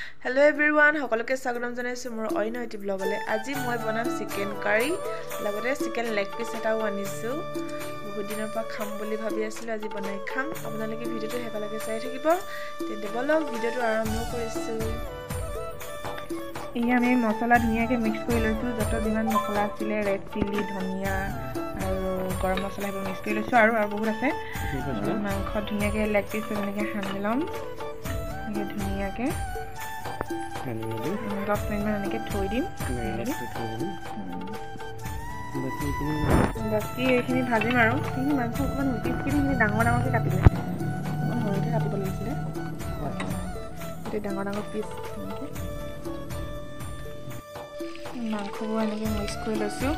Hello everyone, সকলোকে স্বাগতম জনাইছো মোৰ অন্য এটি ব্লগলৈ। আজি মই বনাম চিকেন কাৰী, লগতে চিকেন লেগ পিস এটাও আনিছো। বহুত দিনৰ পৰা খাম বুলি ভাবি আছিলো, আজি বনাই খাম। আপোনালোকে ভিডিওটো হেপালৈকে চাই থাকিব। তেন্তে বলক ভিডিওটো আৰম্ভ কৰিছো। এই আমি মছলা ধুনিয়াকৈ মিক্স কৰি লৈছো, যত যিমান মছলা আছিল ৰেড চিলি, ধনিয়া আৰু গৰম মছলা এইবোৰ মিক্স কৰি লৈছো আৰু বহুত আছে। মাংস ধুনিয়াকৈ লেগ পিস এনেকৈ সানি ল'ম। ধুনিয়াকৈ 10 মিনিট এনেকৈ থৈ দিম। বাকী এইখিনি ভাজিম আৰু এইখিনি মাংস অকণমান পিচখিনি ডাঙৰ ডাঙৰকৈ কাটিলে, অকণমান সৰুকৈ কাটিব লাগিছিলে। গোটেই ডাঙৰ ডাঙৰ পিচ মাংসবোৰ এনেকৈ মিক্স কৰি লৈছোঁ।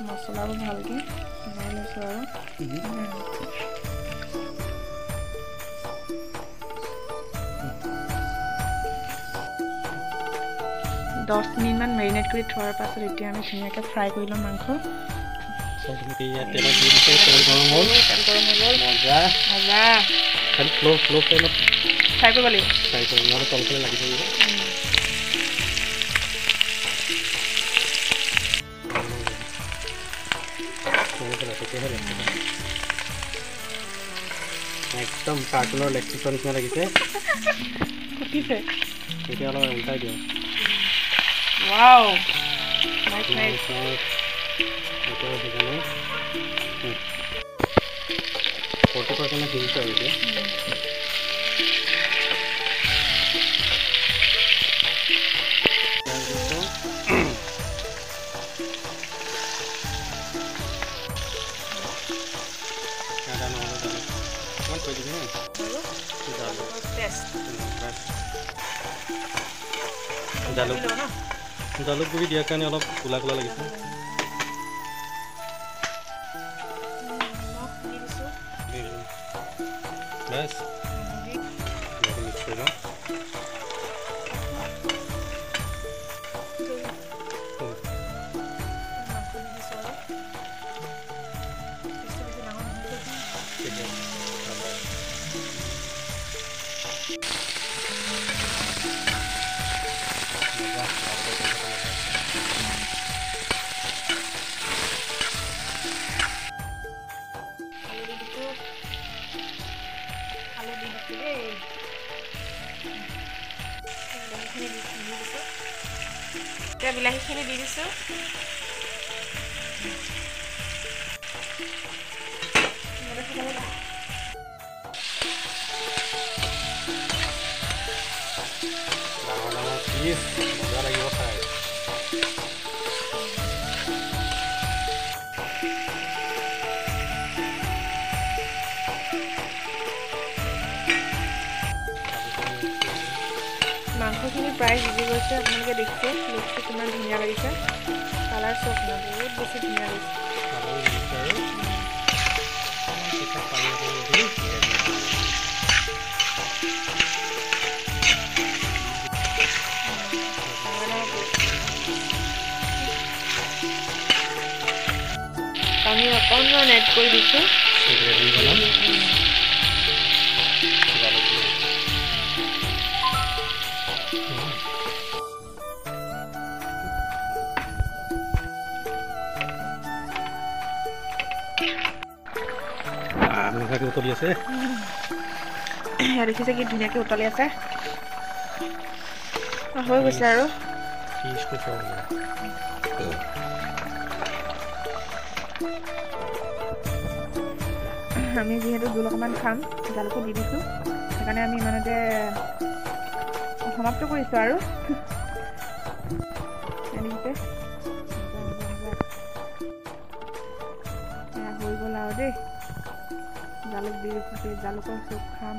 মছলাবোৰ ভালকৈ বনাই লৈছোঁ আৰু 10 মিনিটমান মেৰিনেট কৰি থোৱাৰ পাছত এতিয়া আমি ধুনীয়াকৈ ফ্ৰাই কৰি ল'ম মাংস। ফ্ৰাই কৰিব লাগিব। একদম কাৰ্টুনৰ লেগ পিছৰ নিচিনা লাগিছে। ফুটিছে এতিয়া অলপ উল্টাই দিওঁ। Wow, nice, nice. Itu dengan 40% bisa itu. Ada nomor tadi. Kan begini. জালুক গুড়ি দিয়াৰ কাৰণে অলপ কোলা কোলা লাগিছে। বাস মিক্স কৰি লওঁ। বিলাহীখিনি দি দিছোঁ। মজা লাগিব খাই। মাংসখিনি প্ৰায় সিজি গৈছে, আপোনালোকে দেখিছে লুকটো কিমান ধুনীয়া লাগিছে। কালাৰ চব না বহুত বেছি ধুনীয়া লাগিছে। পানী অকণমান এড কৰি দিছোঁ। উতলি আছে, দেখিছে কি ধুনীয়াকৈ উতলি আছে। হৈ গৈছে আৰু আমি যিহেতু জোল অকণমান খাম, জালুকো দি দিছোঁ, সেইকাৰণে আমি ইমানতে সমাপ্ত কৰিছোঁ আৰু হৈ গ'ল আৰু দেই। জালুক দি দিছোঁ, জালুকৰ চুপ খাম।